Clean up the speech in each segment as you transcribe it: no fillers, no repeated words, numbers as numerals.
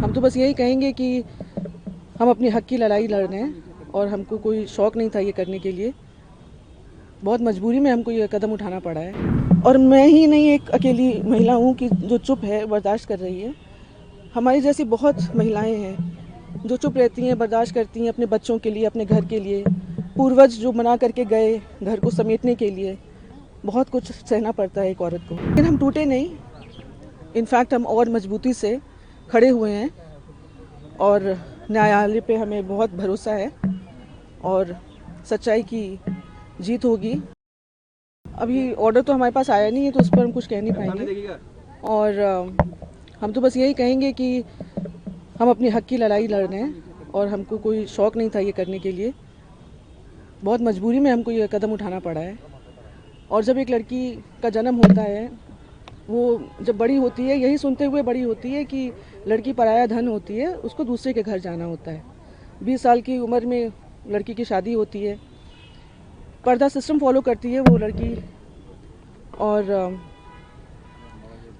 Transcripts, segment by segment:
हम तो बस यही कहेंगे कि हम अपने हक की लड़ाई लड़ रहे हैं और हमको कोई शौक़ नहीं था ये करने के लिए। बहुत मजबूरी में हमको ये कदम उठाना पड़ा है और मैं ही नहीं एक अकेली महिला हूँ कि जो चुप है, बर्दाश्त कर रही है। हमारी जैसी बहुत महिलाएं हैं जो चुप रहती हैं, बर्दाश्त करती हैं अपने बच्चों के लिए, अपने घर के लिए। पूर्वज जो मना करके गए घर को समेटने के लिए, बहुत कुछ सहना पड़ता है एक औरत को। लेकिन हम टूटे नहीं, इनफैक्ट हम और मजबूती से खड़े हुए हैं और न्यायालय पे हमें बहुत भरोसा है और सच्चाई की जीत होगी। अभी ऑर्डर तो हमारे पास आया नहीं है तो उस पर हम कुछ कह नहीं पाएंगे और हम तो बस यही कहेंगे कि हम अपने हक की लड़ाई लड़ रहे हैं और हमको कोई शौक़ नहीं था ये करने के लिए। बहुत मजबूरी में हमको ये कदम उठाना पड़ा है। और जब एक लड़की का जन्म होता है, वो जब बड़ी होती है, यही सुनते हुए बड़ी होती है कि लड़की पराया धन होती है, उसको दूसरे के घर जाना होता है। 20 साल की उम्र में लड़की की शादी होती है, पर्दा सिस्टम फॉलो करती है वो लड़की और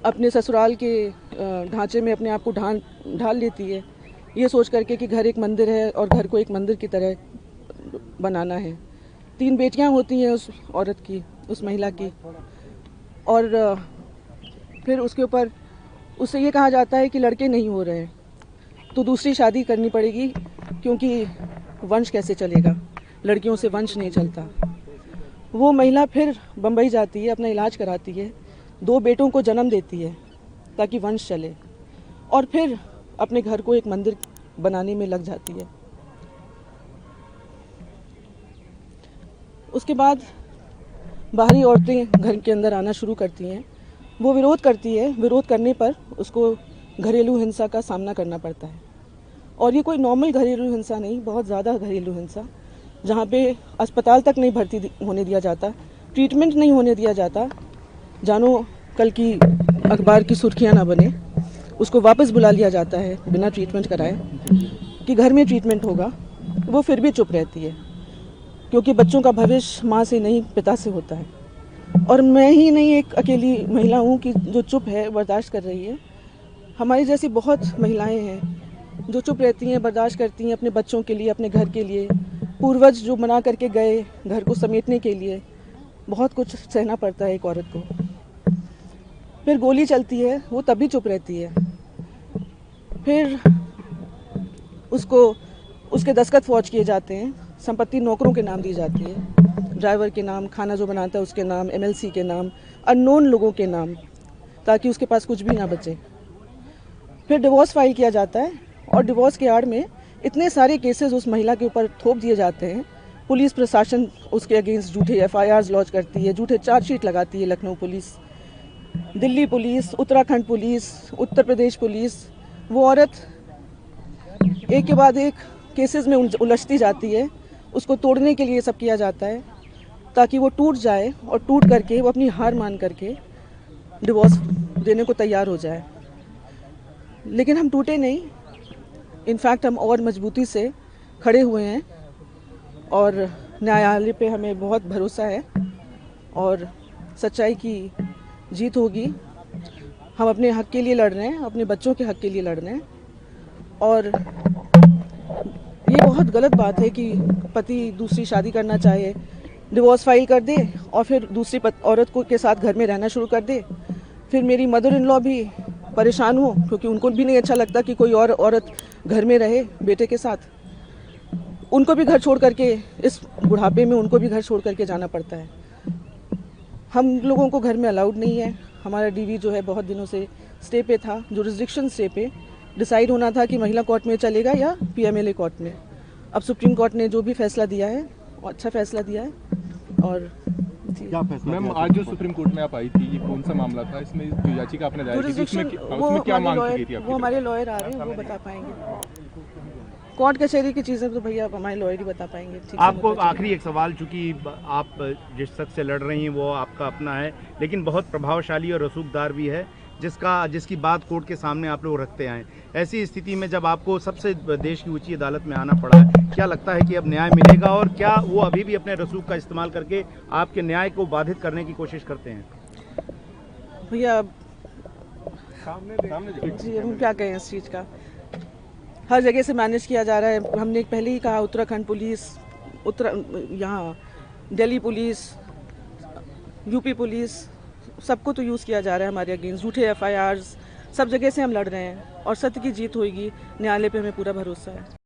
अपने ससुराल के ढांचे में अपने आप को ढाल लेती है, ये सोच करके कि घर एक मंदिर है और घर को एक मंदिर की तरह बनाना है। 3 बेटियां होती हैं उस औरत की, उस महिला की, और फिर उसके ऊपर उससे ये कहा जाता है कि लड़के नहीं हो रहे हैं तो दूसरी शादी करनी पड़ेगी क्योंकि वंश कैसे चलेगा, लड़कियों से वंश नहीं चलता। वो महिला फिर बम्बई जाती है, अपना इलाज कराती है, 2 बेटों को जन्म देती है ताकि वंश चले और फिर अपने घर को एक मंदिर बनाने में लग जाती है। उसके बाद बाहरी औरतें घर के अंदर आना शुरू करती हैं, वो विरोध करती है, विरोध करने पर उसको घरेलू हिंसा का सामना करना पड़ता है। और ये कोई नॉर्मल घरेलू हिंसा नहीं, बहुत ज़्यादा घरेलू हिंसा, जहाँ पे अस्पताल तक नहीं भर्ती होने दिया जाता, ट्रीटमेंट नहीं होने दिया जाता, जानो कल की अखबार की सुर्खियाँ ना बने, उसको वापस बुला लिया जाता है बिना ट्रीटमेंट कराए कि घर में ट्रीटमेंट होगा। वो फिर भी चुप रहती है क्योंकि बच्चों का भविष्य माँ से नहीं पिता से होता है। और मैं ही नहीं एक अकेली महिला हूँ कि जो चुप है, बर्दाश्त कर रही है। हमारी जैसी बहुत महिलाएं हैं जो चुप रहती हैं, बर्दाश्त करती हैं अपने बच्चों के लिए, अपने घर के लिए। पूर्वज जो मना करके गए घर को समेटने के लिए, बहुत कुछ सहना पड़ता है एक औरत को। फिर गोली चलती है, वो तब भी चुप रहती है। फिर उसको उसके दस्तखत फौज किए जाते हैं, संपत्ति नौकरों के नाम दी जाती है, ड्राइवर के नाम, खाना जो बनाता है उसके नाम, एमएलसी के नाम, अननोन लोगों के नाम, ताकि उसके पास कुछ भी ना बचे। फिर डिवोर्स फाइल किया जाता है और डिवोर्स के आड़ में इतने सारे केसेस उस महिला के ऊपर थोप दिए जाते हैं। पुलिस प्रशासन उसके अगेंस्ट झूठे एफआईआर लॉन्च करती है, झूठे चार्जशीट लगाती है, Lucknow police, Delhi police, Uttarakhand police, Uttar Pradesh police. वो औरत एक के बाद एक केसेस में उलझती जाती है। उसको तोड़ने के लिए सब किया जाता है ताकि वो टूट जाए और टूट करके वो अपनी हार मान करके डिवोर्स देने को तैयार हो जाए। लेकिन हम टूटे नहीं, इनफैक्ट हम और मजबूती से खड़े हुए हैं और न्यायालय पे हमें बहुत भरोसा है और सच्चाई की जीत होगी। हम अपने हक के लिए लड़ रहे हैं, अपने बच्चों के हक के लिए लड़ रहे हैं। और ये बहुत गलत बात है कि पति दूसरी शादी करना चाहे, डिवोर्स फाइल कर दे और फिर दूसरी औरत को के साथ घर में रहना शुरू कर दे। फिर मेरी मदर इन लॉ भी परेशान हो क्योंकि उनको भी नहीं अच्छा लगता कि कोई और औरत घर में रहे बेटे के साथ। उनको भी घर छोड़ करके, इस बुढ़ापे में उनको भी घर छोड़ करके जाना पड़ता है। हम लोगों को घर में अलाउड नहीं है। हमारा डीवी जो है बहुत दिनों से स्टे पे था, जुरिस्डिक्शन स्टे पे। डिसाइड होना था कि महिला कोर्ट में चलेगा या पीएमएलए कोर्ट में। अब सुप्रीम कोर्ट ने जो भी फैसला दिया है वो अच्छा फैसला दिया है। और क्या फैसला? मैम, आज जो सुप्रीम कोर्ट में आप आई थी, ये कौन सा मामला था? इसमें जो याचिका आपने दायर की थी उसमें क्या मांग की थी? वो हमारे लॉयर आ रहे हैं, वो बता पाएंगे। कोर्ट कचहरी की चीज़ें तो भैया हमारे लॉयर ही बता पाएंगे। आपको आखिरी एक सवाल, चूंकि आप जिस शख्स से लड़ रही हैं वो आपका अपना है, लेकिन बहुत प्रभावशाली और रसूखदार भी है, जिसकी बात कोर्ट के सामने आप लोग रखते आए। ऐसी स्थिति में जब आपको सबसे देश की ऊंची अदालत में आना पड़ा है, क्या लगता है कि अब न्याय मिलेगा और क्या वो अभी भी अपने रसूख का इस्तेमाल करके आपके न्याय को बाधित करने की कोशिश करते हैं? भैया जी हम क्या कहें इस चीज़ का। हर जगह से मैनेज किया जा रहा है। हमने पहले ही कहा उत्तराखंड पुलिस, यहाँ दिल्ली पुलिस, यूपी पुलिस, सबको तो यूज़ किया जा रहा है हमारे अगेंस्ट। झूठे FIRs सब जगह से हम लड़ रहे हैं और सत्य की जीत होगी। न्यायालय पे हमें पूरा भरोसा है।